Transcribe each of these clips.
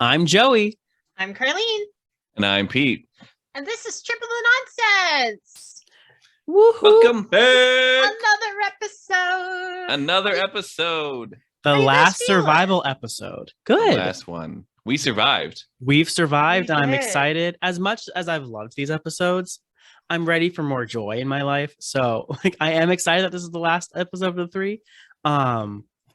I'm Joey. I'm Carlene, And I'm Pete. and this is Triple the Nonsense. Woohoo! Welcome back. Another episode. Another episode. The How you guys last feeling? survival episode. The Good. last one. We survived. We've survived. We I'm did. excited. As much as I've loved these episodes, I'm ready for more joy in my life. So, I am excited that this is the last episode of the three.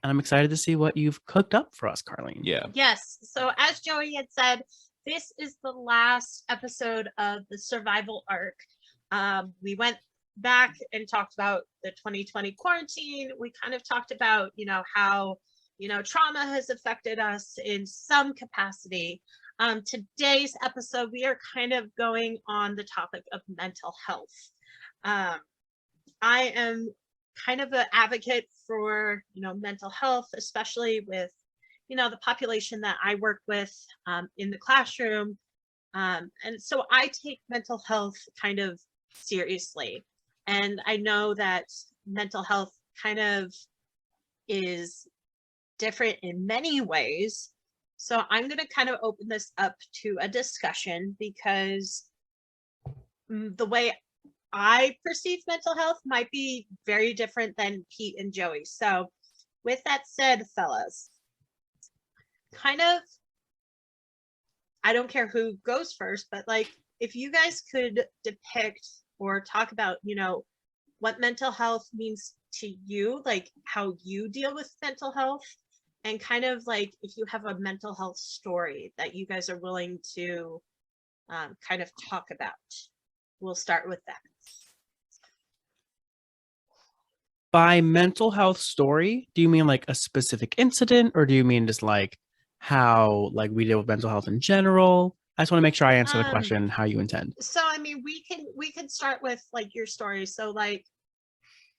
And I'm excited to see what you've cooked up for us, Carlene. Yeah. Yes. So as Joey had said, this is the last episode of the survival arc. We went back and talked about the 2020 quarantine. We kind of talked about, how, trauma has affected us in some capacity. Today's episode, we are kind of going on the topic of mental health. I am kind of an advocate for, mental health, especially with, the population that I work with in the classroom. And so I take mental health kind of seriously. And I know that mental health kind of is different in many ways. So I'm going to kind of open this up to a discussion because the way I perceive mental health might be very different than Pete and Joey. So with that said, fellas, I don't care who goes first, but if you guys could depict or talk about, what mental health means to you, like how you deal with mental health, and kind of if you have a mental health story that you guys are willing to kind of talk about. We'll start with that. By mental health story, do you mean like a specific incident, or do you mean just like how we deal with mental health in general? I just want to make sure I answer the question how you intend. So I mean, we can start with your story. So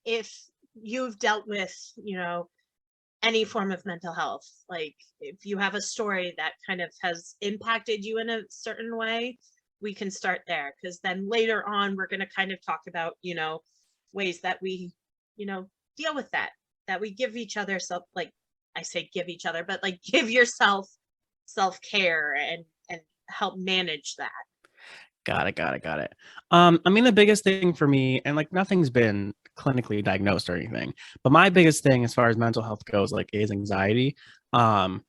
if you've dealt with, any form of mental health, if you have a story that kind of has impacted you in a certain way, we can start there, because then later on we're going to kind of talk about, ways that we, deal with that we give each other I say give each other, but give yourself self-care and help manage that. Got it. I mean, the biggest thing for me, and nothing's been clinically diagnosed or anything, but my biggest thing as far as mental health goes, is anxiety,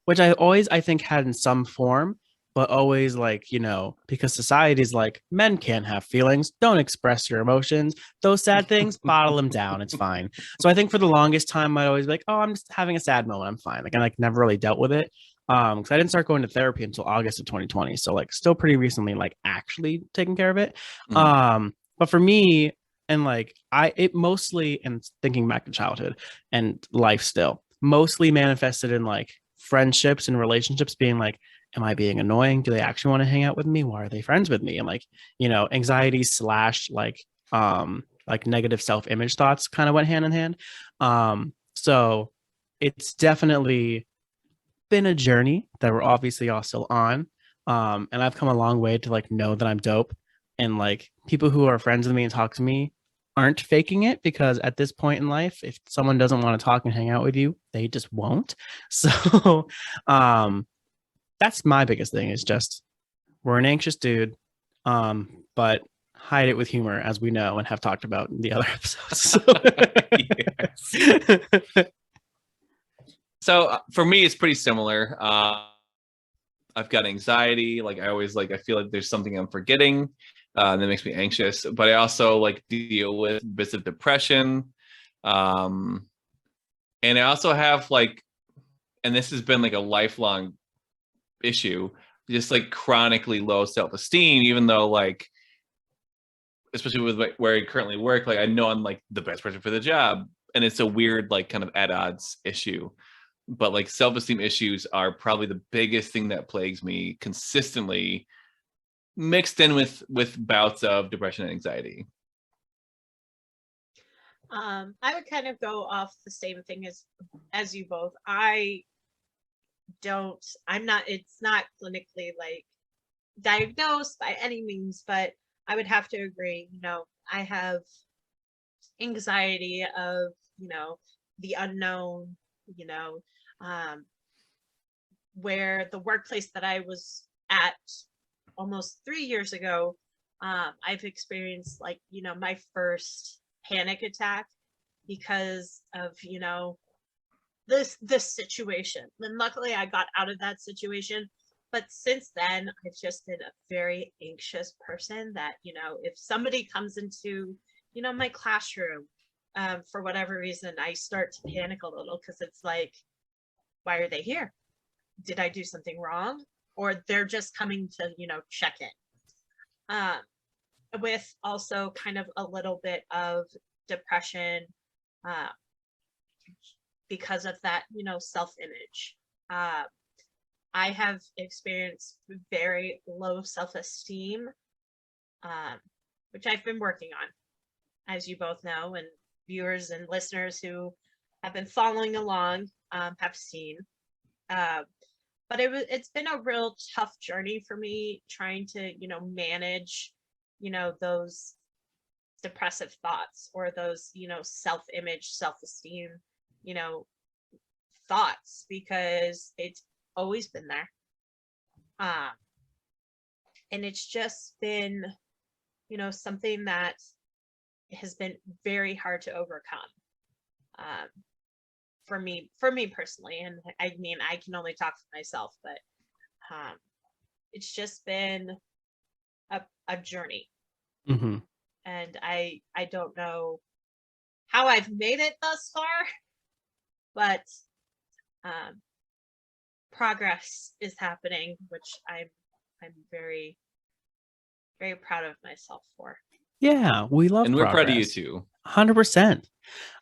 which I think had in some form, but always because society's men can't have feelings, don't express your emotions, those sad things, bottle them down, it's fine. So I think for the longest time, I'd always be oh, I'm just having a sad moment, I'm fine. I never really dealt with it. Because I didn't start going to therapy until August of 2020. So still pretty recently, actually taking care of it. Mhm. But for me, and it mostly, and thinking back to childhood and life still, mostly manifested in friendships and relationships being am I being annoying? Do they actually want to hang out with me? Why are they friends with me? And anxiety slash negative self-image thoughts kind of went hand in hand. So it's definitely been a journey that we're obviously all still on. And I've come a long way to know that I'm dope, and people who are friends with me and talk to me aren't faking it, because at this point in life, if someone doesn't want to talk and hang out with you, they just won't. So that's my biggest thing, is just we're an anxious dude, but hide it with humor, as we know and have talked about in the other episodes. So for me, it's pretty similar. I've got anxiety. I always I feel like there's something I'm forgetting that makes me anxious. But I also deal with bits of depression. And I also have and this has been a lifelong issue, just chronically low self-esteem, even though especially with where I currently work, I know I'm the best person for the job. And it's a weird kind of at odds issue. But self-esteem issues are probably the biggest thing that plagues me consistently, mixed in with bouts of depression and anxiety. I would kind of go off the same thing as you both. It's not clinically diagnosed by any means, but I would have to agree, I have anxiety of, the unknown, where the workplace that I was at almost 3 years ago, I've experienced like, my first panic attack because of, this situation. And luckily I got out of that situation. But since then, I've just been a very anxious person that, if somebody comes into, my classroom, for whatever reason, I start to panic a little because it's like, why are they here? Did I do something wrong? Or they're just coming to, check in. With also kind of a little bit of depression because of that, self-image. I have experienced very low self-esteem, which I've been working on, as you both know, and viewers and listeners who have been following along have seen. But it's been a real tough journey for me trying to, manage, those depressive thoughts or those, self-image, self-esteem, thoughts, because it's always been there. And it's just been, something that has been very hard to overcome. For me personally, and I mean, I can only talk for myself, but it's just been a journey. Mm-hmm. And I don't know how I've made it thus far, but progress is happening, which I'm very, very proud of myself for. Yeah, we love And we're proud of you progress. too. 100%.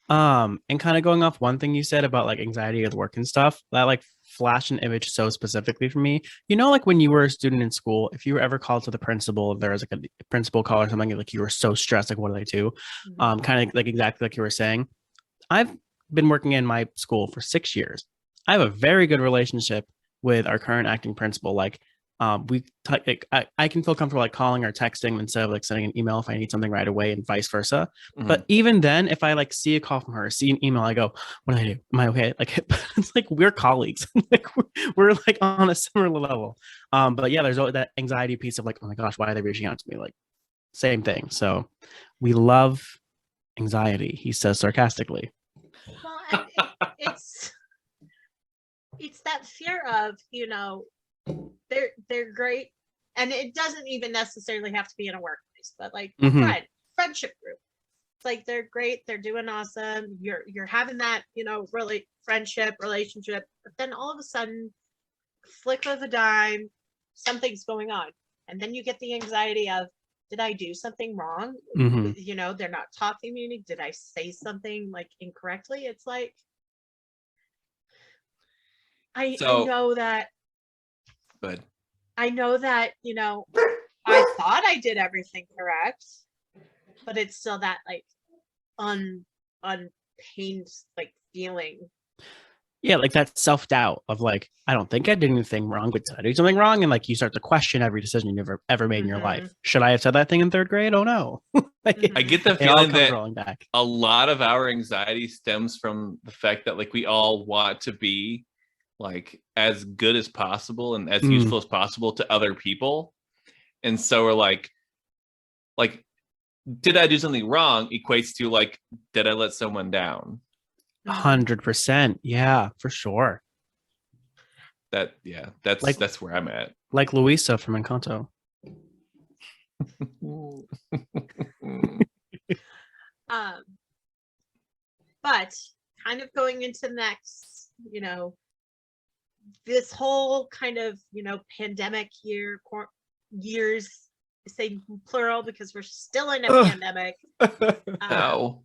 And kind of going off one thing you said about like anxiety at work and stuff, that like flashed an image so specifically for me. Like when you were a student in school, if you were ever called to the principal, if there was like a principal call or something, like you were so stressed, like what do they do? Kind of like exactly like you were saying. I've been working in my school for 6 years. I have a very good relationship with our current acting principal. Like, I can feel comfortable like calling or texting instead of like sending an email if I need something right away, and vice versa. Mhm. But even then, if I like see a call from her, see an email, I go, "What do I do? Am I okay?" Like it's like we're colleagues, like we're like on a similar level. But yeah, there's always that anxiety piece of like, "Oh my gosh, why are they reaching out to me?" Like same thing. So we love anxiety, he says sarcastically. Well, and it's that fear of, they're great, and it doesn't even necessarily have to be in a workplace, but like a friendship group. It's like they're great, they're doing awesome. You're having that, really friendship relationship, but then all of a sudden, flick of a dime, something's going on, and then you get the anxiety of, did I do something wrong? They're not talking to me. Did I say something like incorrectly? It's like I know that. But I know that, I thought I did everything correct, but it's still that like unpained like feeling. Yeah, like that self-doubt of like, I don't think I did anything wrong, but did I do something wrong? And like you start to question every decision you never ever made in your life. Should I have said that thing in third grade? Oh no. Like, I get the it all feeling comes that rolling back. a lot of our anxiety stems from the fact that like we all want to be like as good as possible and as useful as possible to other people. And so we're like, did I do something wrong equates to like, did I let someone down? 100%. Yeah, for sure. That's where I'm at. Like Luisa from Encanto. But kind of going into next, this whole kind of, pandemic years, I say plural because we're still in a pandemic. Ow.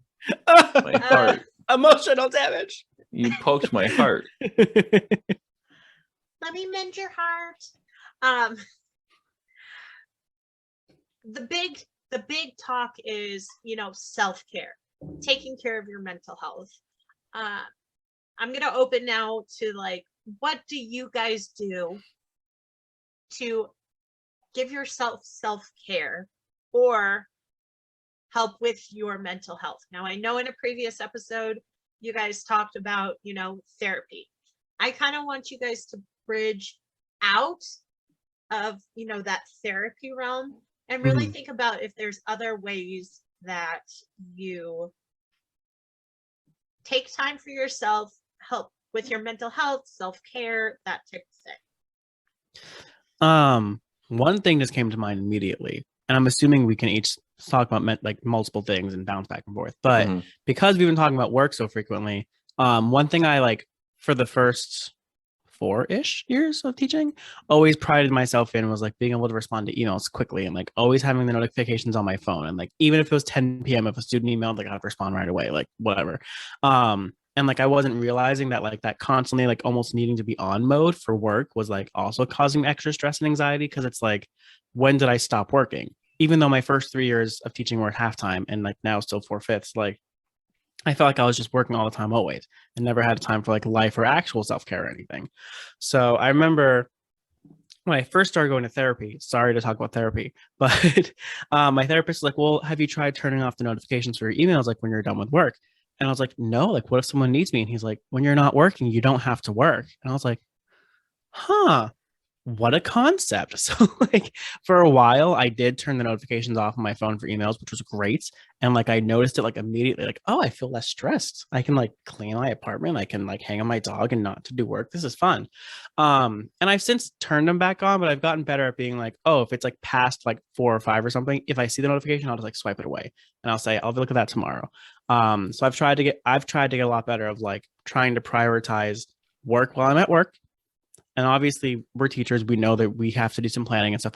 My heart. Emotional damage. You poked my heart. Let me mend your heart. The big talk is, self-care, taking care of your mental health. I'm gonna open now to like, what do you guys do to give yourself self-care or help with your mental health? Now, I know in a previous episode, you guys talked about, therapy. I kind of want you guys to bridge out of, that therapy realm and really Mhm. think about if there's other ways that you take time for yourself, help with your mental health, self-care, that type of One thing just came to mind immediately, and I'm assuming we can each talk about like multiple things and bounce back and forth. But Mhm. because we've been talking about work so frequently, one thing I like for the first 4-ish years of teaching always prided myself in was like being able to respond to emails quickly and like always having the notifications on my phone, and like even if it was 10 p.m. if a student emailed, like I have to respond right away, like whatever. And like I wasn't realizing that like that constantly like almost needing to be on mode for work was like also causing extra stress and anxiety, because it's like, when did I stop working? Even though my first 3 years of teaching were at halftime and like now still 4/5, like I felt like I was just working all the time always and never had time for like life or actual self-care or anything. So I remember when I first started going to therapy, sorry to talk about therapy, but my therapist was like, well, have you tried turning off the notifications for your emails like when you're done with work? And I was like, no, like what if someone needs me? And he's like, when you're not working, you don't have to work. And I was like, huh, what a concept. So like for a while I did turn the notifications off on my phone for emails, which was great. And like I noticed it like immediately, like, oh, I feel less stressed. I can like clean my apartment, I can like hang on my dog and not to do work. This is fun. And I've since turned them back on, but I've gotten better at being like, oh, if it's like past like 4 or 5 or something, if I see the notification, I'll just like swipe it away and I'll say, I'll look at that tomorrow. So I've tried to get a lot better of like trying to prioritize work while I'm at work. And obviously we're teachers, we know that we have to do some planning and stuff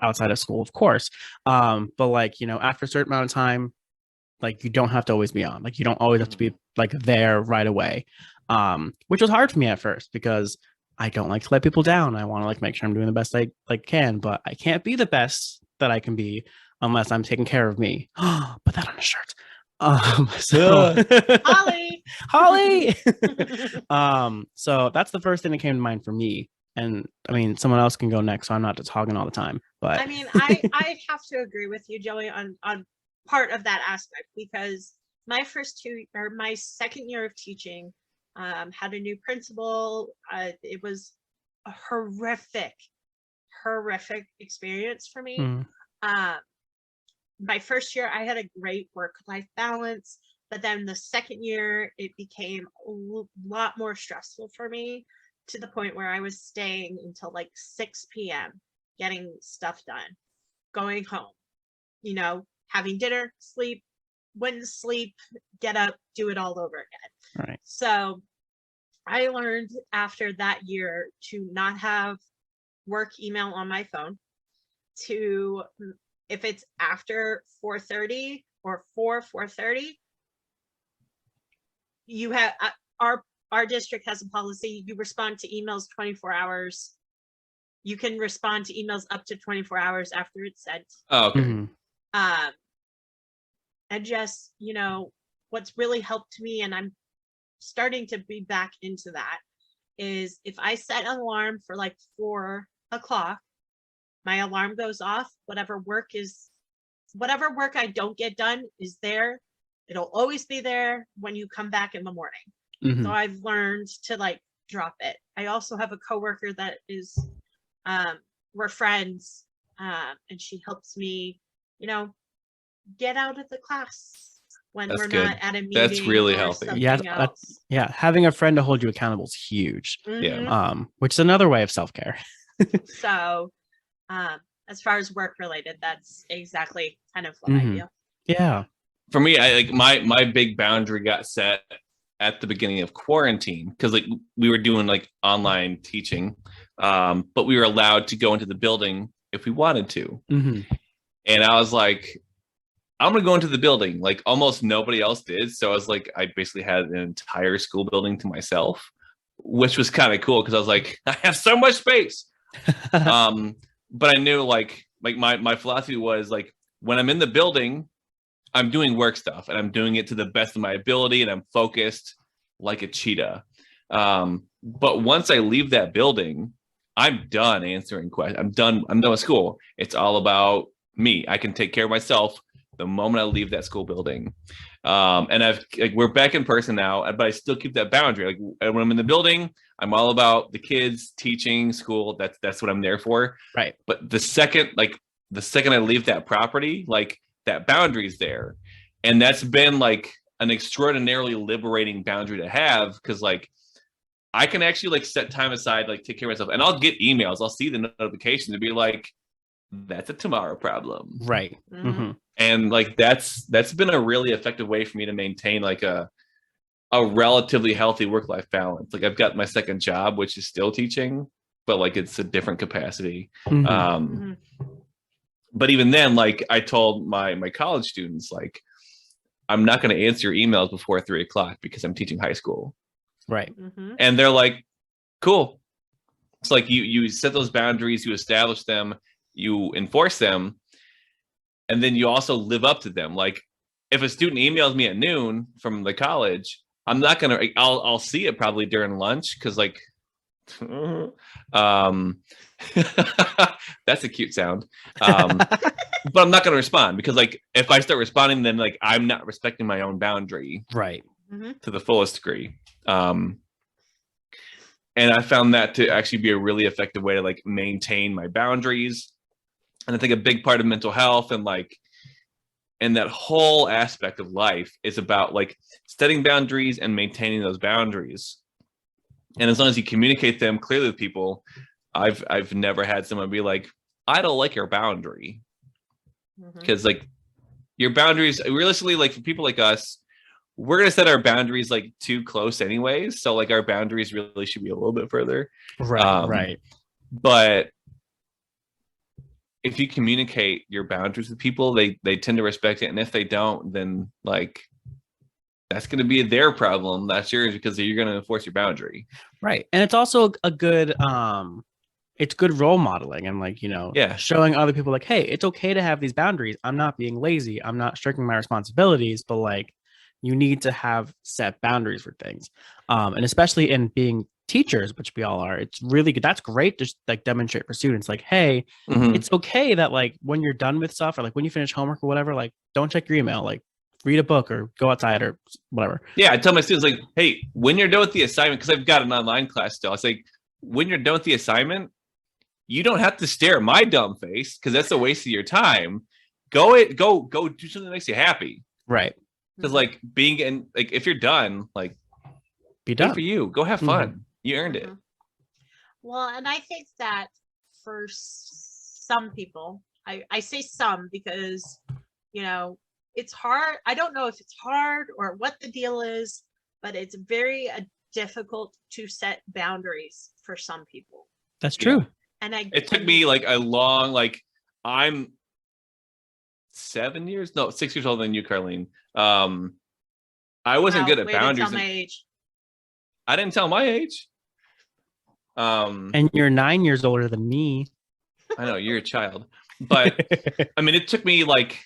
outside of school, of course. But like, after a certain amount of time, like you don't have to always be on, like you don't always have to be like there right away. Which was hard for me at first because I don't like to let people down. I want to like make sure I'm doing the best I like can, but I can't be the best that I can be unless I'm taking care of me. Put that on a shirt. So Holly. Holly. So that's the first thing that came to mind for me. And I mean, someone else can go next, so I'm not just hogging all the time. But I mean, I have to agree with you, Joey, on part of that aspect, because my second year of teaching had a new principal. It was a horrific experience for me. Mm. My first year, I had a great work-life balance, but then the second year, it became a lot more stressful for me, to the point where I was staying until like 6 p.m. getting stuff done, going home, having dinner, sleep, went to sleep, get up, do it all over again. Right. So I learned after that year to not have work email on my phone, to, if it's after 4:30 or 4:30, you have our district has a policy. You respond to emails 24 hours. You can respond to emails up to 24 hours after it's sent. Oh, okay. Mm-hmm. And just, what's really helped me, and I'm starting to be back into that, is if I set an alarm for like 4 o'clock, my alarm goes off. Whatever work I don't get done is there. It'll always be there when you come back in the morning. Mm-hmm. So I've learned to like drop it. I also have a coworker that is, we're friends, and she helps me, get out of the class when That's we're good. not at a meeting. That's really or healthy. something Yeah, else. yeah. Having a friend to hold you accountable is huge. Mhm. Which is another way of self-care. So, as far as work related, that's exactly kind of what I do. Yeah. For me, I like my big boundary got set at the beginning of quarantine, because like we were doing like online teaching, but we were allowed to go into the building if we wanted to. Mm-hmm. And I was like, I'm gonna go into the building. Like almost nobody else did, so I was like, I basically had an entire school building to myself, which was kind of cool because I was like, I have so much space. But I knew like my philosophy was like, when I'm in the building, I'm doing work stuff and I'm doing it to the best of my ability and I'm focused like a cheetah. But once I leave that building, I'm done answering questions. I'm done with school. It's all about me. I can take care of myself. the moment I leave that school building. And we're back in person now, but I still keep that boundary. Like when I'm in the building, I'm all about the kids, teaching, school. That's what I'm there for. Right. But the second I leave that property, like that boundary's there. And that's been like an extraordinarily liberating boundary to have, because like I can actually like set time aside, like take care of myself, and I'll get emails. I'll see the notifications and be like, that's a tomorrow problem. Right. Mm-hmm. And like that's been a really effective way for me to maintain like a relatively healthy work-life balance. Like I've got my second job, which is still teaching, but like it's a different capacity. But even then, like I told my college students, like I'm not going to answer your emails before 3:00 because I'm teaching high school. Right. And they're like, cool. It's like you set those boundaries, you establish them, you enforce them, and then you also live up to them. Like if a student emails me at noon from the college, I'm not gonna. I'll see it probably during lunch, because like, that's a cute sound. But I'm not gonna respond, because like if I start responding, then like I'm not respecting my own boundary, right, to the fullest degree. And I found that to actually be a really effective way to like maintain my boundaries. And I think a big part of mental health and like, and that whole aspect of life is about like setting boundaries and maintaining those boundaries. And as long as you communicate them clearly with people, I've never had someone be like, I don't like your boundary. Because like your boundaries, realistically, like for people like us, we're going to set our boundaries like too close anyways. So like our boundaries really should be a little bit further. Right. But if you communicate your boundaries with people, they tend to respect it. And if they don't, then like that's going to be their problem, not yours, because you're going to enforce your boundary. Right. And it's also a good it's good role modeling, and like, showing other people like, hey, it's okay to have these boundaries. I'm not being lazy. I'm not shirking my responsibilities, but like you need to have set boundaries for things. And especially in being teachers, which we all are, it's really good. That's great to like demonstrate for students like, hey, it's okay that like when you're done with stuff, or like when you finish homework or whatever, like don't check your email, like read a book or go outside or whatever. Yeah, I tell my students like, hey, when you're done with the assignment, because I've got an online class still, I was like, when you're done with the assignment, you don't have to stare at my dumb face, because that's a waste of your time. Go do something that makes you happy. Right. Because like being in, like if you're done, like be done for you, go have fun. You earned it. Well, and I think that for some people, I say some because, it's hard. I don't know if it's hard or what the deal is, but it's very difficult to set boundaries for some people. That's true. Yeah. And it took me like a long, like I'm 6 years older than you, Carlene. I wasn't good at boundaries. Tell my age. I didn't tell my age. And you're 9 years older than me. I know, you're a child. But I mean, it took me like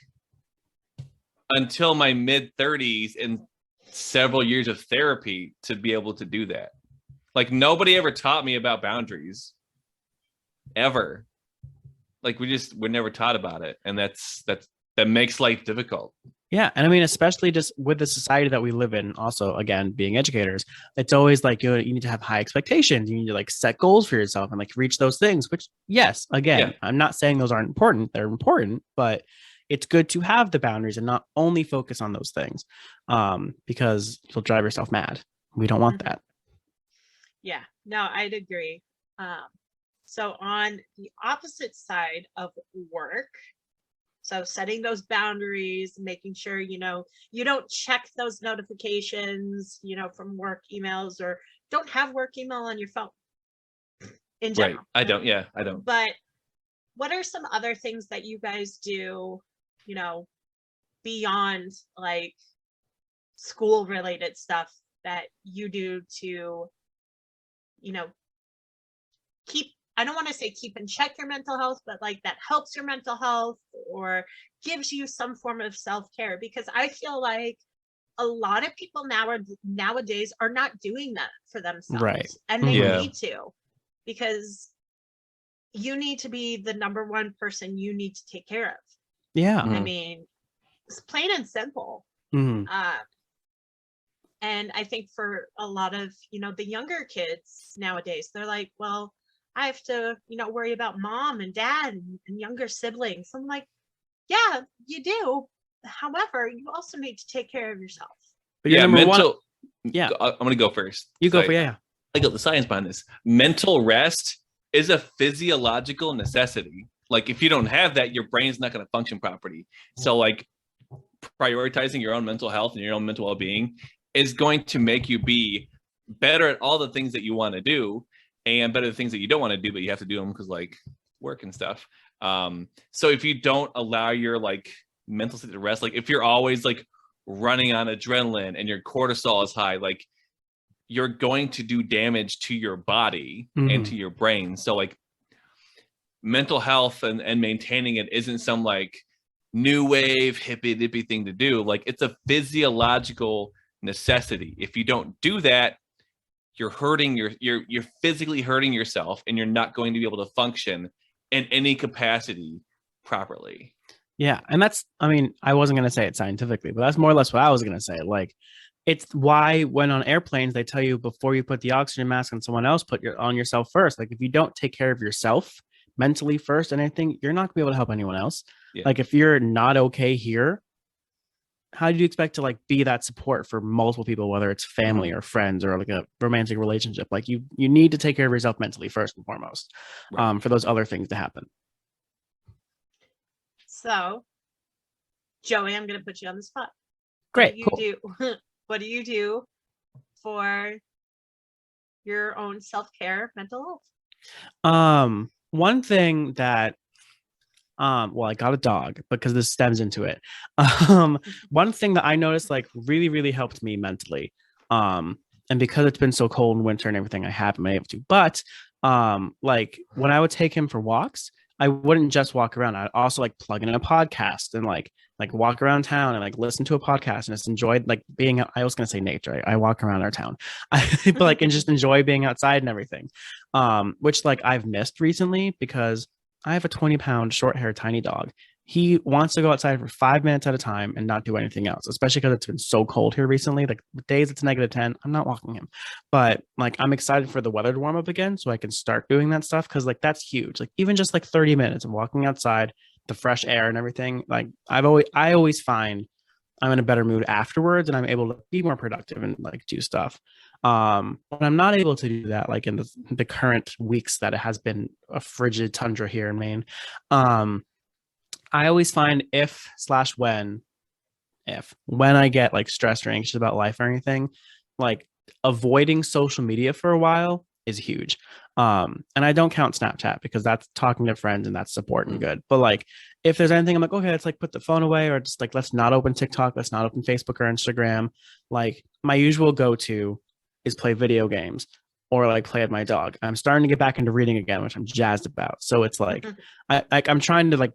until my mid-30s and several years of therapy to be able to do that. Like nobody ever taught me about boundaries. Ever. Like we're never taught about it. And that makes life difficult. Yeah. And I mean, especially just with the society that we live in, also, again, being educators, it's always like, you need to have high expectations. You need to like set goals for yourself and like reach those things, which yes, again, I'm not saying those aren't important. They're important, but it's good to have the boundaries and not only focus on those things, because you'll drive yourself mad. We don't want that. Yeah, no, I'd agree. So on the opposite side of work, so setting those boundaries, making sure, you don't check those notifications, from work emails, or don't have work email on your phone in general. Right. I don't. Yeah, I don't. But what are some other things that you guys do, beyond like school related stuff that you do to, keep, I don't want to say keep in check your mental health, but like that helps your mental health or gives you some form of self-care? Because I feel like a lot of people nowadays are not doing that for themselves. Right. And they need to, because you need to be the number one person you need to take care of. Yeah. I mean, It's plain and simple. Mhm. And I think for a lot of, the younger kids nowadays, they're like, well, I have to, worry about mom and dad and younger siblings. I'm like, yeah, you do. However, you also need to take care of yourself. But you're Yeah, number one. mental. Yeah. I'm gonna go first. You go 'cause for yeah. I got the science behind this. Mental rest is a physiological necessity. Like if you don't have that, your brain's not going to function properly. So like prioritizing your own mental health and your own mental well-being is going to make you be better at all the things that you want to do and better at the things that you don't want to do, but you have to do them because like work and stuff. So if you don't allow your like mental state to rest, like if you're always like running on adrenaline and your cortisol is high, like you're going to do damage to your body and to your brain. So like mental health and maintaining it isn't some like new wave hippy dippy thing to do. Like it's a physiological necessity. If you don't do that, you're hurting you're physically hurting yourself and you're not going to be able to function in any capacity properly. Yeah. And that's, I mean, I wasn't going to say it scientifically, but that's more or less what I was going to say. Like, it's why when on airplanes, they tell you before you put the oxygen mask on someone else, on yourself first. Like, if you don't take care of yourself mentally first and anything, you're not going to be able to help anyone else. Yeah. Like, if you're not okay here, how do you expect to like be that support for multiple people, whether it's family or friends or like a romantic relationship? Like you need to take care of yourself mentally first and foremost, Right. for those other things to happen. So, Joey, I'm going to put you on the spot. Great. What do you do for your own self-care, mental health? One thing that well, I got a dog because this stems into it. One thing that I noticed like really, really helped me mentally. And because it's been so cold in winter and everything, I haven't been able to. But like when I would take him for walks, I wouldn't just walk around. I'd also like plug in a podcast and like walk around town and like listen to a podcast and just enjoy like being out. I was gonna say nature. I walk around our town, but like and just enjoy being outside and everything. Which like I've missed recently because I have a 20-pound short hair tiny dog. He wants to go outside for 5 minutes at a time and not do anything else, especially because it's been so cold here recently. Like days it's -10, I'm not walking him. But like I'm excited for the weather to warm up again so I can start doing that stuff because like that's huge. Like even just like 30 minutes of walking outside, the fresh air and everything. Like I always find I'm in a better mood afterwards and I'm able to be more productive and like do stuff. But I'm not able to do that like in the current weeks that it has been a frigid tundra here in Maine. I always find when I get like stressed or anxious about life or anything, like avoiding social media for a while is huge. And I don't count Snapchat because that's talking to friends and that's support and good. But like if there's anything, I'm like, okay, let's like put the phone away or just like let's not open TikTok, let's not open Facebook or Instagram. Like my usual go-to is play video games or like play with my dog. I'm starting to get back into reading again, which I'm jazzed about. So it's like I'm trying to like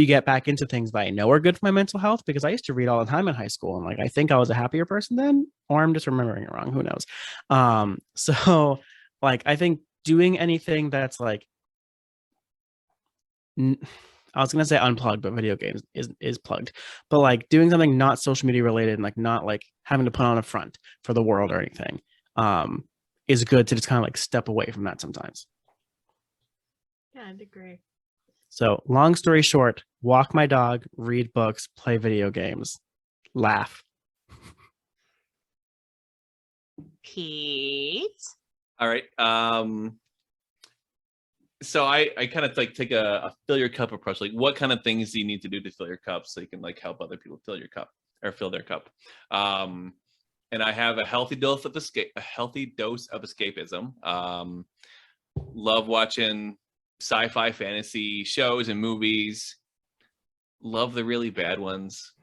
get back into things that I know are good for my mental health because I used to read all the time in high school and like I think I was a happier person then, or I'm just remembering it wrong. Who knows? So like I think doing anything that's like I was gonna say unplugged, but video games is plugged. But like doing something not social media related and like not like having to put on a front for the world or anything is good to just kind of like step away from that sometimes. Yeah, I'd agree. So long story short, walk my dog, read books, play video games, laugh. Pete. All right. So I kind of like take a fill your cup approach. Like what kind of things do you need to do to fill your cup so you can like help other people fill your cup or fill their cup? And I have a healthy dose of escapism. Love watching sci-fi fantasy shows and movies. Love the really bad ones.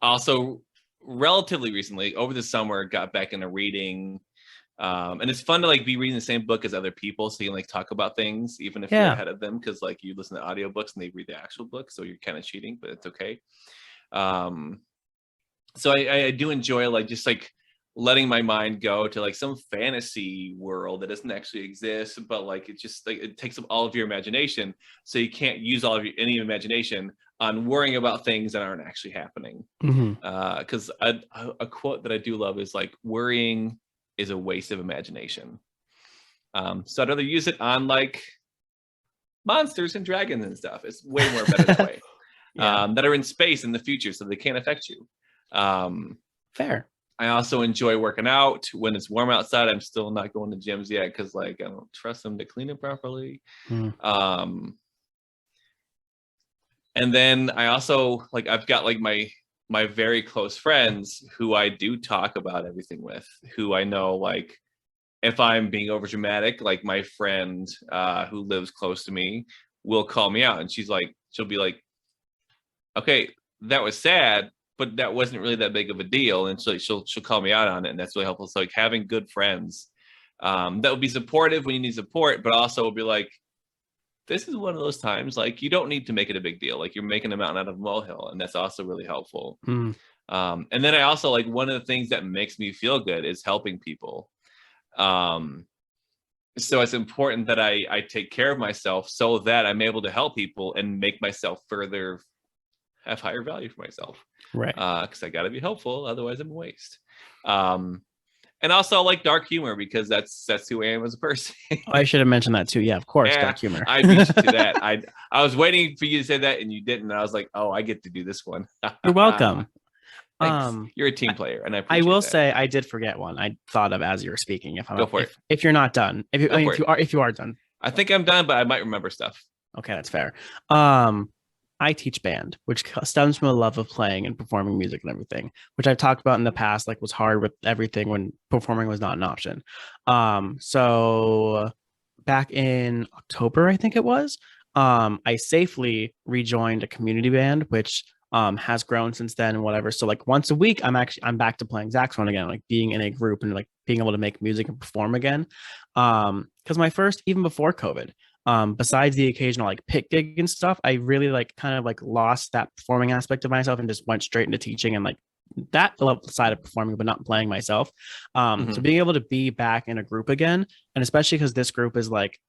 Also relatively recently over the summer got back into reading. And it's fun to like be reading the same book as other people so you can like talk about things even if you're ahead of them because like you listen to audiobooks and they read the actual book, so you're kind of cheating, but it's okay. So I do enjoy like just like letting my mind go to like some fantasy world that doesn't actually exist, but like it just like it takes up all of your imagination, so you can't use all of any imagination worrying about things that aren't actually happening. Because a quote that I do love is like, worrying is a waste of imagination. So I'd rather use it on like monsters and dragons and stuff. It's way more better that way. That are in space in the future, so they can't affect you. Fair. I also enjoy working out when it's warm outside. I'm still not going to gyms yet because like I don't trust them to clean it properly. And then I also like I've got like my very close friends who I do talk about everything with, who I know like if I'm being over dramatic, like my friend who lives close to me will call me out, and she'll be like, okay, that was sad, but that wasn't really that big of a deal. And so she'll call me out on it. And that's really helpful. So like having good friends that will be supportive when you need support, but also will be like, this is one of those times, like you don't need to make it a big deal. Like you're making a mountain out of a molehill. And that's also really helpful. And then I also like, one of the things that makes me feel good is helping people. So it's important that I take care of myself so that I'm able to help people and make myself further have higher value for myself. Right. Because I got to be helpful. Otherwise I'm a waste. And also like dark humor, because that's who I am as a person. I should have mentioned that too. Yeah, of course. Dark humor. I beat you to that. I was waiting for you to say that and you didn't. And I was like, oh, I get to do this one. You're welcome. Thanks. You're a team player, and I will say I did forget one I thought of as you were speaking. Go for it. If you're not done, if you are done, I think I'm done, but I might remember stuff. Okay, that's fair. I teach band, which stems from a love of playing and performing music and everything, which I've talked about in the past. Like was hard with everything when performing was not an option. So back in October, I think it was, I safely rejoined a community band, which has grown since then and whatever. So like once a week, I'm back to playing saxophone again, like being in a group and like being able to make music and perform again. Because my first, even before COVID, besides the occasional like pit gig and stuff, I really like kind of like lost that performing aspect of myself and just went straight into teaching and like that side of performing, but not playing myself. So being able to be back in a group again, and especially because this group is like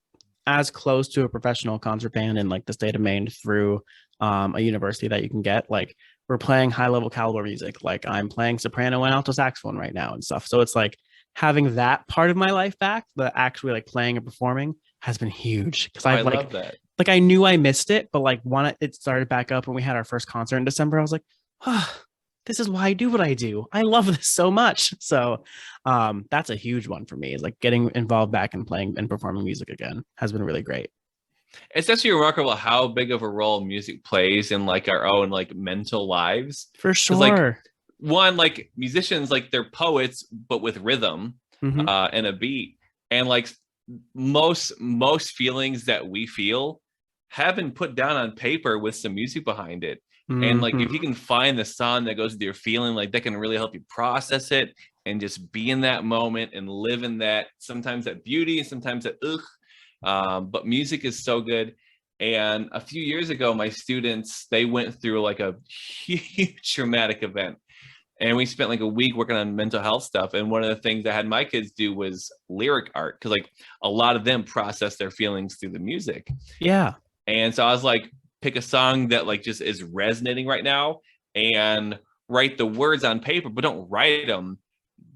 as close to a professional concert band in like the state of Maine through a university that you can get, like we're playing high level caliber music. Like I'm playing soprano and alto saxophone right now and stuff. So it's like having that part of my life back, the actually like playing and performing has been huge. Because I love that. Like I knew I missed it, but like when it started back up when we had our first concert in December, I was like, oh, this is why I do what I do. I love this so much. So that's a huge one for me, is like getting involved back in playing and performing music again has been really great. It's actually remarkable how big of a role music plays in like our own like mental lives. For sure. Like one, like musicians, like they're poets, but with rhythm and a beat. And like most feelings that we feel have been put down on paper with some music behind it. And like if you can find the song that goes with your feeling, like that can really help you process it and just be in that moment and live in that, sometimes that beauty and sometimes that but music is so good. And a few years ago, my students, they went through like a huge traumatic event, and we spent like a week working on mental health stuff. And one of the things I had my kids do was lyric art, because like a lot of them process their feelings through the music. Yeah. And so I was like, pick a song that like just is resonating right now and write the words on paper, but don't write them,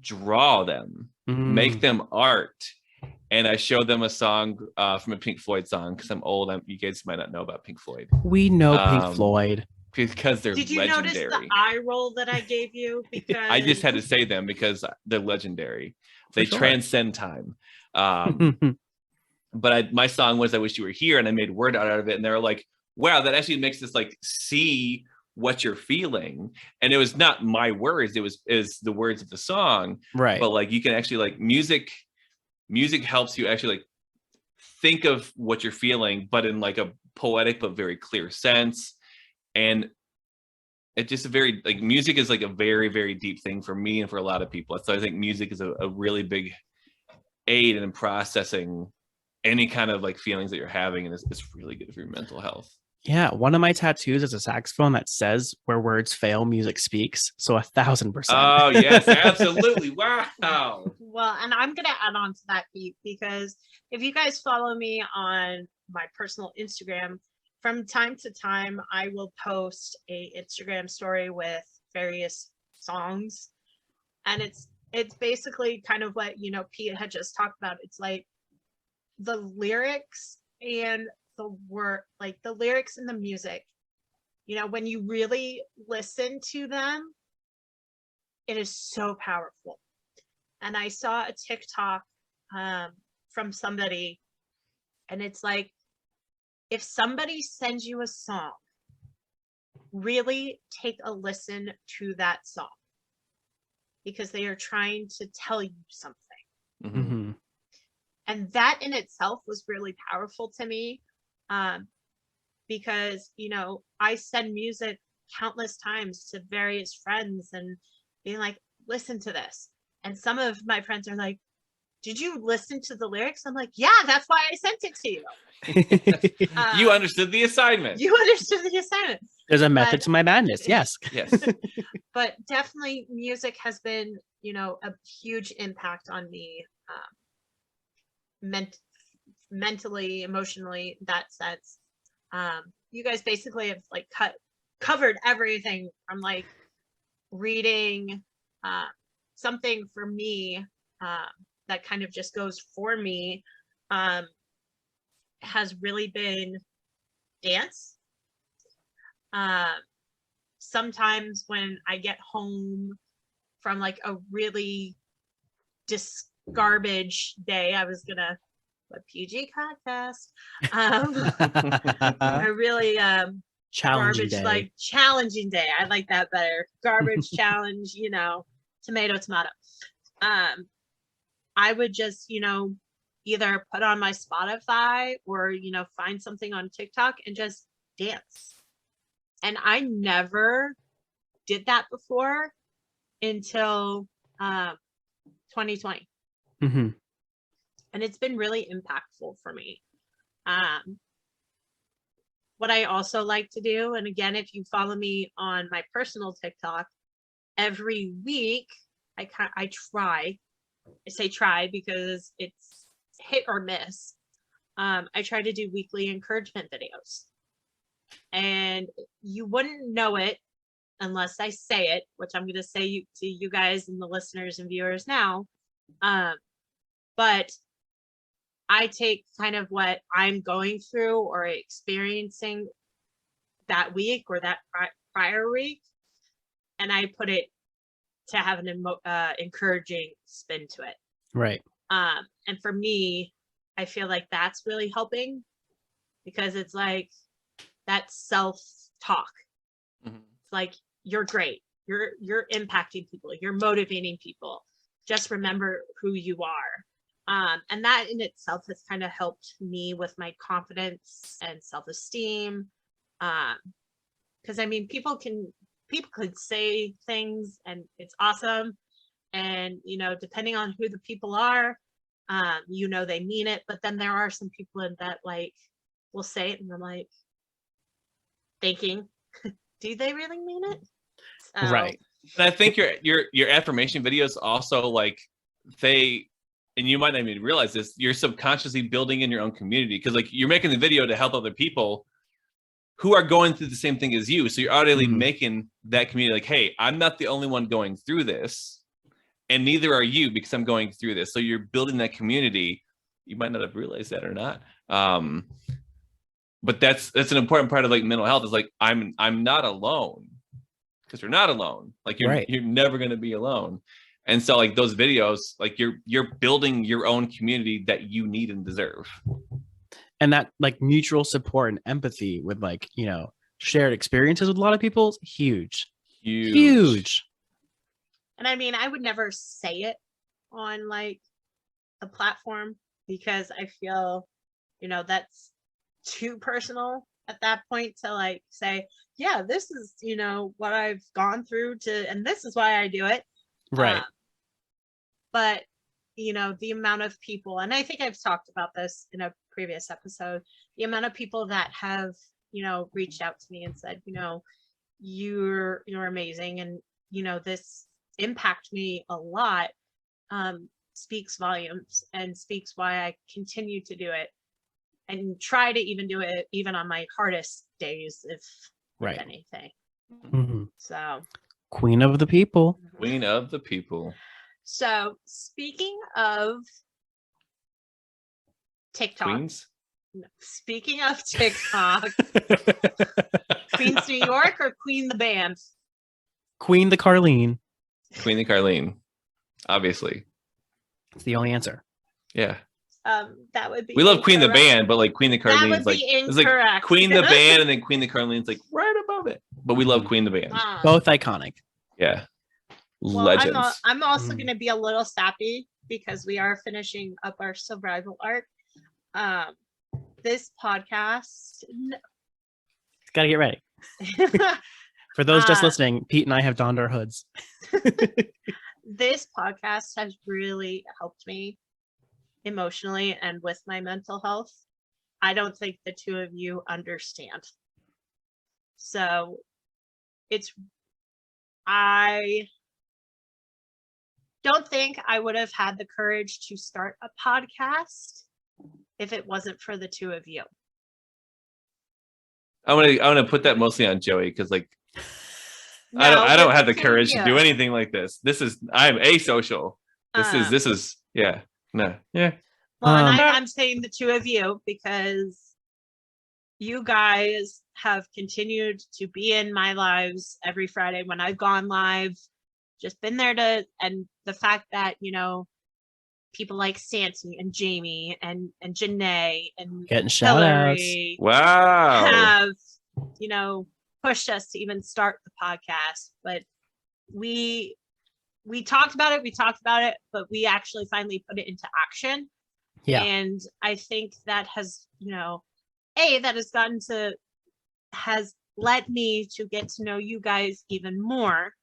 draw them, make them art. And I showed them a song from a Pink Floyd song, because I'm old. You guys might not know about Pink Floyd. We know Pink Floyd. Because they're legendary. Did you notice the eye roll that I gave you? Because I just had to say them because they're legendary. They transcend time. But my song was I Wish You Were Here, and I made word out of it. And they were like, wow, that actually makes us like see what you're feeling. And it was not my words. It was the words of the song. Right. But like you can actually like music helps you actually like think of what you're feeling, but in like a poetic but very clear sense. And it's just a very like music is like a very, very deep thing for me and for a lot of people. So I think music is a really big aid in processing any kind of like feelings that you're having, and it's really good for your mental health. Yeah, one of my tattoos is a saxophone that says, "Where words fail, music speaks." So 1,000%. Oh yes, absolutely. Wow. Well, and I'm gonna add on to that, Pete, because if you guys follow me on my personal Instagram, from time to time, I will post a Instagram story with various songs, and it's basically kind of what, you know, Pete had just talked about. It's like the lyrics and the word, like the lyrics and the music, you know, when you really listen to them, it is so powerful. And I saw a TikTok from somebody, and it's like, if somebody sends you a song, really take a listen to that song, because they are trying to tell you something. Mm-hmm. And that in itself was really powerful to me, because, you know, I send music countless times to various friends and being like, listen to this. And some of my friends are like, did you listen to the lyrics? I'm like, yeah, that's why I sent it to you. You understood the assignment. You understood the assignment. There's a method to my madness. Yes. Yes. But definitely music has been, you know, a huge impact on me, mentally, emotionally, that sense. You guys basically have like covered everything from like reading, something for me, that kind of just goes for me, has really been dance. Sometimes when I get home from like a really garbage day, I was gonna a PG podcast, a really Challenging garbage, day. like challenging day. I like that better. Garbage challenge, you know, tomato. I would just, you know, either put on my Spotify or, you know, find something on TikTok and just dance. And I never did that before until 2020. Mm-hmm. And it's been really impactful for me. What I also like to do, and again, if you follow me on my personal TikTok, every week I try. I say try because it's hit or miss. I try to do weekly encouragement videos, and you wouldn't know it unless I say it, which I'm going to say to you guys and the listeners and viewers now. But I take kind of what I'm going through or experiencing that week or that prior week, and I put it to have an encouraging spin to it. Right. And for me, I feel like that's really helping, because it's like that self-talk. Mm-hmm. It's like, you're great. You're impacting people. You're motivating people. Just remember who you are. And that in itself has kind of helped me with my confidence and self-esteem. Because I mean, people could say things and it's awesome. And, you know, depending on who the people are, you know, they mean it. But then there are some people in that like will say it and I'm like thinking, do they really mean it? So, right. And I think your affirmation videos also, like, they, and you might not even realize this, you're subconsciously building in your own community, because like you're making the video to help other people who are going through the same thing as you. So you're already making that community like, hey, I'm not the only one going through this, and neither are you, because I'm going through this. So you're building that community. You might not have realized that or not. But that's an important part of like mental health, is like, I'm not alone, because you're not alone. Like you're never going to be alone. And so like those videos, like you're building your own community that you need and deserve. And that like mutual support and empathy with like, you know, shared experiences with a lot of people, huge. And I mean, I would never say it on like a platform, because I feel, you know, that's too personal at that point to like say, yeah, this is, you know, what I've gone through and this is why I do it. Right. But, you know, the amount of people, and I think I've talked about this in a previous episode, the amount of people that have, you know, reached out to me and said, you know, you're amazing, and, you know, this impacted me a lot, speaks volumes and speaks why I continue to do it. and try to even do it even on my hardest days, if Right. anything. Mhm. So Queen of the people. Queen of the people. So speaking of TikTok, Queens. speaking of TikTok, Queens New York or Queen the band? Queen the Carlene. Queen the Carlene. Obviously. It's the only answer. Yeah. That would be. We love Queen the incorrect. band, but like Queen the That Carlene's would like be it's like incorrect. Queen the band and then Queen the Carlene's like right above it. But we love Queen the band. Both iconic. Yeah. Well, Legends. I'm also Mm. going to be a little sappy because we are finishing up our survival arc. This podcast. Got to get ready. For those just Uh, listening, Pete and I have donned our hoods. This podcast has really helped me emotionally and with my mental health. I don't think the two of you understand. So I don't think I would have had the courage to start a podcast if it wasn't for the two of you. I want to put that mostly on Joey because like No, I don't with have the two of courage to you. do anything like this. I'm asocial. This is yeah. No. Yeah. Well, and Um, I'm saying the two of you because you guys have continued to be in my lives every Friday when I've gone live, just been there and the fact that, people like Santi and Jamie and Janae and Getting shout outs. Hillary Wow. have, pushed us to even start the podcast. But we talked about it, but we actually finally put it into action. Yeah. And I think that has, has led me to get to know you guys even more,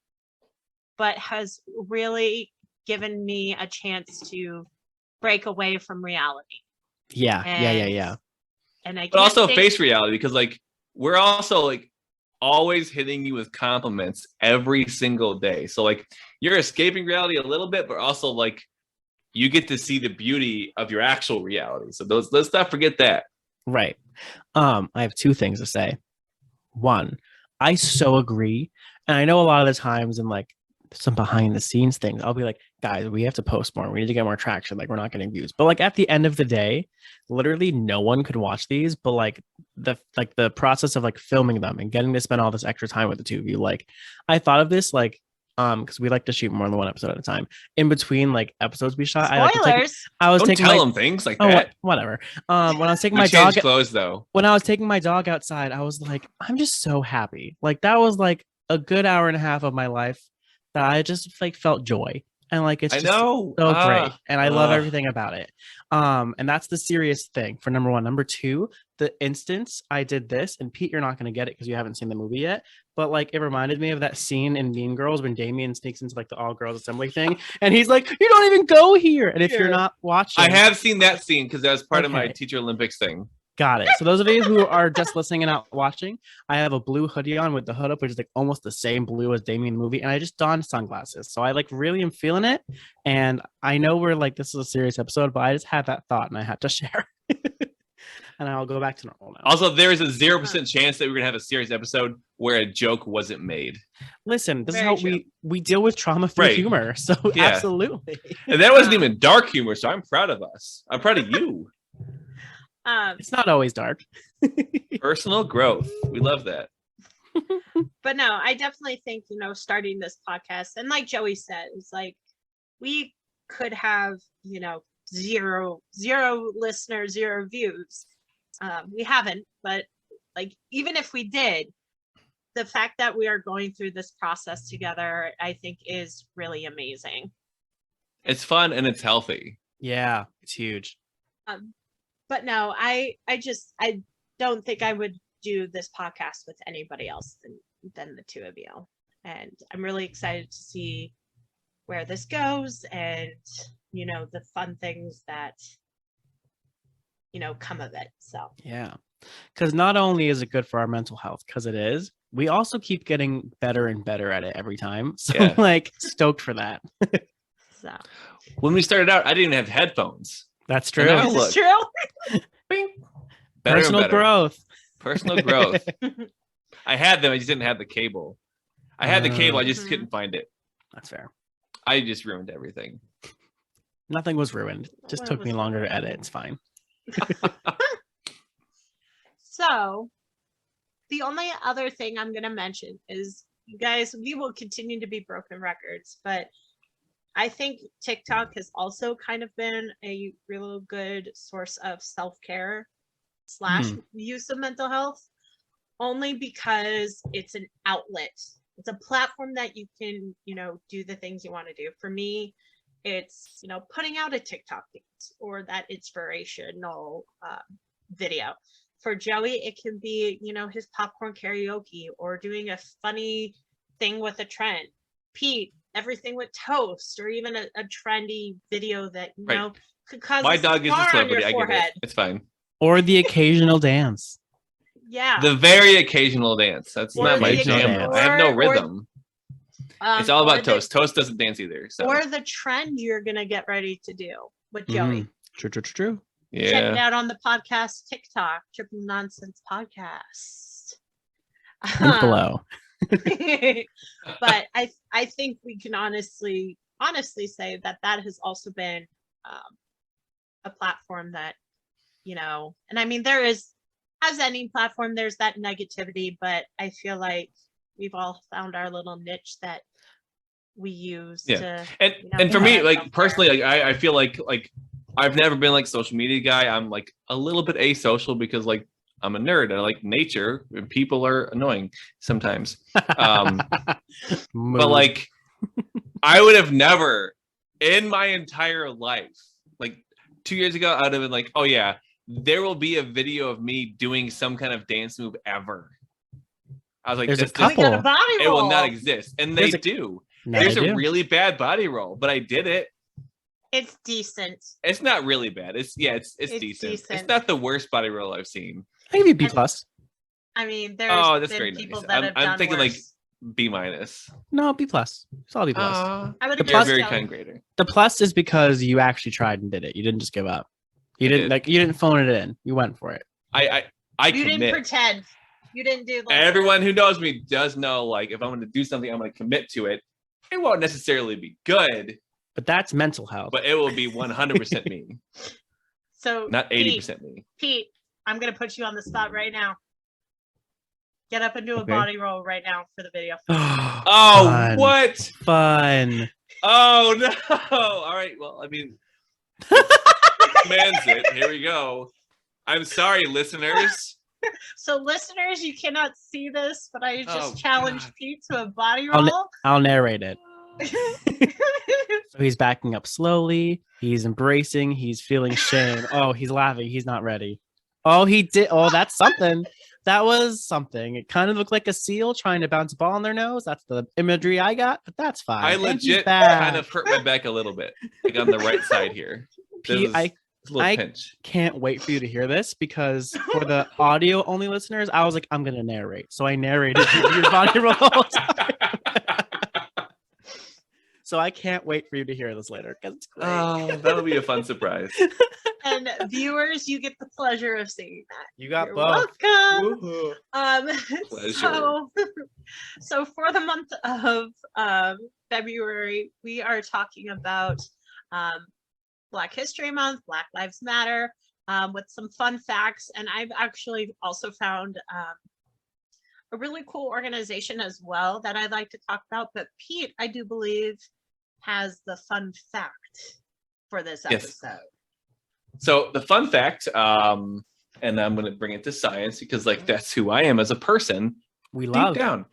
but has really given me a chance to break away from reality. Yeah. And I But also can't face reality because like we're also like always hitting you with compliments every single day. So like you're escaping reality a little bit, but also like you get to see the beauty of your actual reality. So let's not forget that. Right. I have two things to say. One, I so agree. And I know a lot of the times in like some behind the scenes things, I'll be like, guys, we have to post more. We need to get more traction. Like we're not getting views. But like at the end of the day, literally no one could watch these. But like the process of like filming them and getting to spend all this extra time with the two of you, like I thought of this like because we like to shoot more than one episode at a time. In between like episodes we shot, Spoilers. I was Don't taking tell my them things like oh that. whatever. When I was taking We my dog changed clothes though. when I was taking my dog outside, I was like, I'm just so happy. Like that was like a good hour and a half of my life that I just like felt joy. And like it's I just know. so great. And I love Ah. everything about it. And that's the serious thing for number one. Number two, the instance I did this, and Pete, you're not gonna get it because you haven't seen the movie yet. But like it reminded me of that scene in Mean Girls when Damien sneaks into like the all girls assembly thing, and he's like, "You don't even go here." And if you're not watching, I have seen that scene because that was part of my Okay. Teacher Olympics thing. Got it. So those of you who are just listening and not watching, I have a blue hoodie on with the hood up, which is like almost the same blue as Damien in the movie, and I just donned sunglasses. So I like really am feeling it. And I know we're like this is a serious episode, but I just had that thought and I had to share. And I'll go back to normal now. Also, there is a 0% chance that we're gonna have a serious episode where a joke wasn't made. Listen, this Very is how we deal with trauma through Right. humor. So Yeah. absolutely. And that wasn't even dark humor, so I'm proud of us. I'm proud of you. It's not always dark. Personal growth. We love that. But no, I definitely think, starting this podcast, and like Joey said, it's like we could have, zero listeners, 0 views. We haven't, but like even if we did, the fact that we are going through this process together, I think is really amazing. It's fun and it's healthy. Yeah, it's huge. But no, I don't think I would do this podcast with anybody else than the two of you. And I'm really excited to see where this goes and, the fun things that, come of it. So, Yeah. Because not only is it good for our mental health, because it is, we also keep getting better and better at it every time. So Yeah. like stoked for that. so When we started out, I didn't even have headphones. That's And true. now is look. this true? Bing. Better and Personal better. growth. Personal growth. I had them. I just didn't have the cable. I had the cable. I just couldn't find it. That's fair. I just ruined everything. Nothing was ruined. Just What took was me longer to ruined? edit. It's fine. So the only other thing I'm going to mention is, you guys, we will continue to be broken records, but I think TikTok has also kind of been a real good source of self-care / use of mental health, only because it's an outlet. It's a platform that you can, do the things you want to do. For me, it's, putting out a TikTok dance or that inspirational video. For Joey, it can be, his popcorn karaoke or doing a funny thing with a trend. Pete, everything with toast, or even a trendy video that, could cause My a dog is a scar on your celebrity. I get forehead. it. It's fine. Or the occasional dance. Yeah. The very occasional dance. That's Or not my the jam. occasional I have no dance. Or- rhythm. It's all or about Toast. Toast doesn't dance either. So Or the trend you're going to get ready to do with Joey. True. Check it yeah. out on the podcast TikTok, Triple Nonsense Podcast. Link below. But I think we can honestly say that has also been a platform that, and I mean, there is, as any platform, there's that negativity, but I feel like we've all found our little niche that we use to, And for me, like self-care. personally, like I feel like I've never been like social media guy. I'm like a little bit asocial because like I'm a nerd. I like nature and people are annoying sometimes. But like I would have never in my entire life, like 2 years ago, I would have been like, oh yeah, there will be a video of me doing some kind of dance move ever. I was like, There's a this couple. We got a body it will roll. not exist. And they do. No, There's they a do. really bad body roll, but I did it. It's decent. It's not really bad. It's decent. It's not the worst body roll I've seen. I give you B plus. I mean, there's That's been very people nice. that have I'm done thinking worse. like B minus. No, B plus. Solid B plus. I would the agree You're a plus- very with kind Joey. grader. The plus is because you actually tried and did it. You didn't just give up. You I didn't did. you didn't phone it in. You went for it. I You didn't commit. pretend. You didn't do like Everyone who knows me does know like if I'm going to do something, I'm going to commit to it. It won't necessarily be good, But that's mental health. but it will be 100% me, So not 80% me. Pete, I'm gonna put you on the spot right now. Get up and do a Okay. body roll right now for the video. Oh, Fun. what? Fun. Oh no! All right. Well, I mean, man's it. Here we go. I'm sorry, listeners. So listeners, you cannot see this, but I just Oh, challenged God. Pete to a body I'll roll. I'll narrate it. So he's backing up slowly. He's embracing. He's feeling shame. Oh, he's laughing. He's not ready. Oh, he did. Oh, that's something. That was something. It kind of looked like a seal trying to bounce a ball on their nose. That's the imagery I got, but that's fine. I And he's legit back. kind of hurt my back a little bit, like on the right side here. Pete, I It's a little I- pinch. can't wait for you to hear this because for the audio only listeners, I was like, I'm gonna narrate. So I narrated your body roll. the whole time. So I can't wait for you to hear this later because it's great. Oh, that'll be a fun surprise. And viewers, you get the pleasure of seeing that. You got You're both. welcome. Woohoo. Pleasure. So for the month of February, we are talking about Black History Month, Black Lives Matter, with some fun facts. And I've actually also found a really cool organization as well that I'd like to talk about. But Pete, I do believe, has the fun fact for this Yes. episode. So the fun fact, and I'm going to bring it to science because like that's who I am as a person. We Deep love down,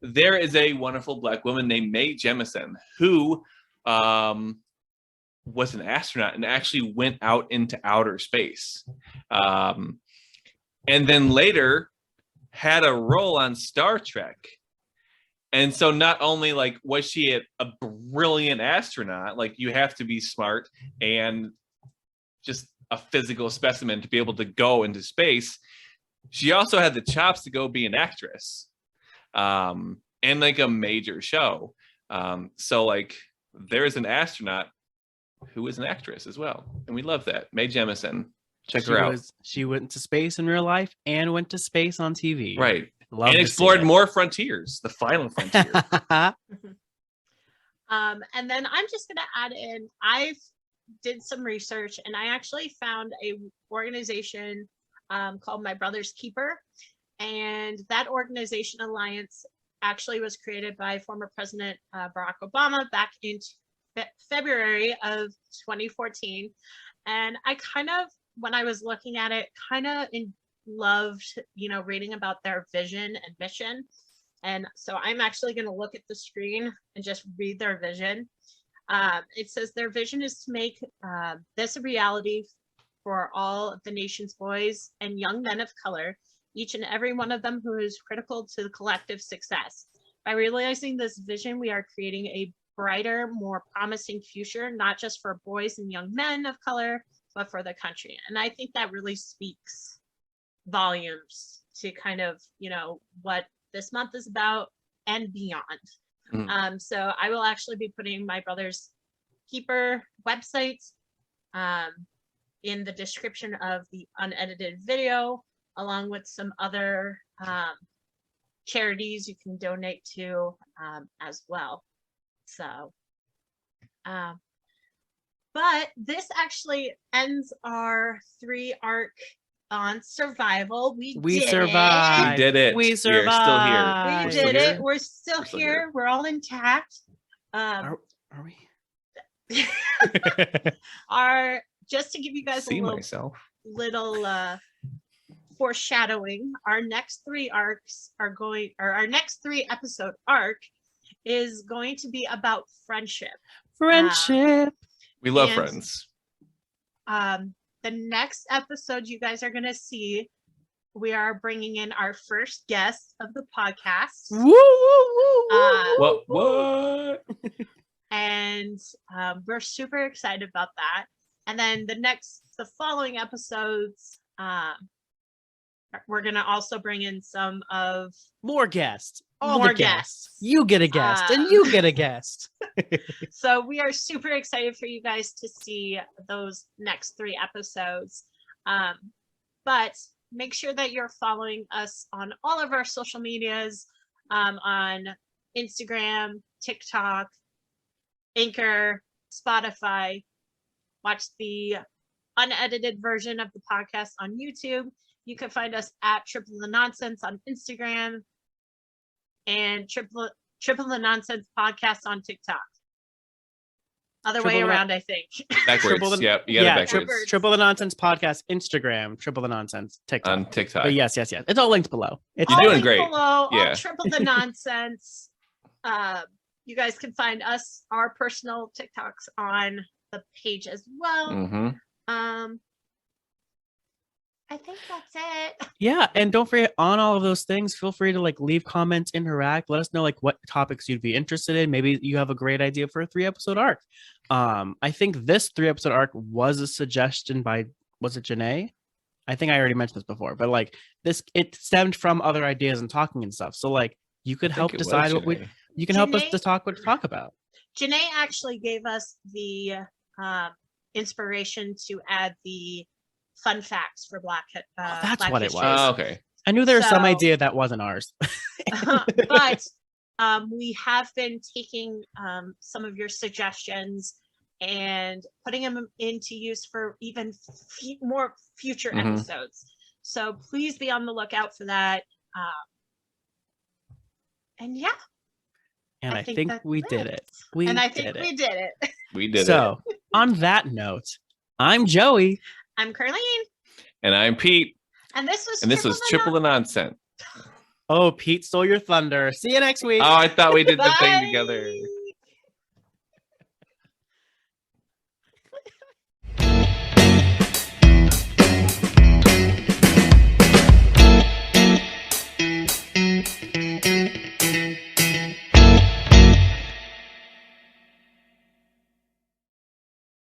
there is a wonderful Black woman named Mae Jemison who was an astronaut and actually went out into outer space, and then later had a role on Star Trek. And so not only like was she a brilliant astronaut, like you have to be smart and just a physical specimen to be able to go into space, she also had the chops to go be an actress, and like a major show. So like there is an astronaut who is an actress as well, and we love that. Mae Jemison, Check her out. She went to space in real life and went to space on TV. Right. Love And to explored see it. more frontiers. The final frontier. And then I'm just going to add in, I've did some research and I actually found a organization called My Brother's Keeper. And that organization alliance actually was created by former President Barack Obama back in February of 2014. And I kind of, when I was looking at it, kind of loved, reading about their vision and mission. And so I'm actually going to look at the screen and just read their vision. It says their vision is to make this a reality for all of the nation's boys and young men of color, each and every one of them who is critical to the collective success. By realizing this vision, we are creating a brighter, more promising future, not just for boys and young men of color, but for the country. And I think that really speaks volumes to kind of, what this month is about and beyond. So I will actually be putting My Brother's Keeper website in the description of the unedited video, along with some other charities you can donate to as well. So, but this actually ends our 3-arc on survival. We survived. We did it. We survived. We did it. We're still here. We're all intact. Are we? Just to give you guys See a little foreshadowing, our next 3 arcs our next 3 episode arc is going to be about friendship. We love friends. The next episode you guys are going to see, we are bringing in our first guest of the podcast. Woo, woo, woo, What? And we're super excited about that. And then the following episodes, we're going to also bring in some of more guests. More guests. You get a guest and you get a guest. So we are super excited for you guys to see those next 3 episodes. But make sure that you're following us on all of our social medias, on Instagram, TikTok, Anchor, Spotify. Watch the unedited version of the podcast on YouTube. You can find us at Triple the Nonsense on Instagram and Triple the Nonsense podcast on TikTok. Other way around, I think. Backwards. Yep. You got it backwards. Triple the Nonsense podcast, Instagram, Triple the Nonsense, TikTok. On TikTok. But yes. It's all linked below. You're doing great. Below, yeah. Triple the Nonsense. You guys can find us, our personal TikToks on the page as well. I think that's it. Yeah, and don't forget, on all of those things, feel free to leave comments, interact, let us know what topics you'd be interested in. Maybe you have a great idea for a 3-episode arc. I think this 3-episode arc was a suggestion by, was it Janae? I think I already mentioned this before, but it stemmed from other ideas and talking and stuff. So you could help decide you can help us to talk about. Janae actually gave us the inspiration to add the fun facts for Black that's Black what History. it was. Oh, okay. I knew there was some idea that wasn't ours. But we have been taking some of your suggestions and putting them into use for even more future episodes. So please be on the lookout for that. And yeah. And I think we did it. We did it. We did it. So on that note, I'm Joey. I'm Carlene. And I'm Pete. And this was Triple the Nonsense. Oh, Pete stole your thunder. See you next week. Oh, I thought we did the thing together.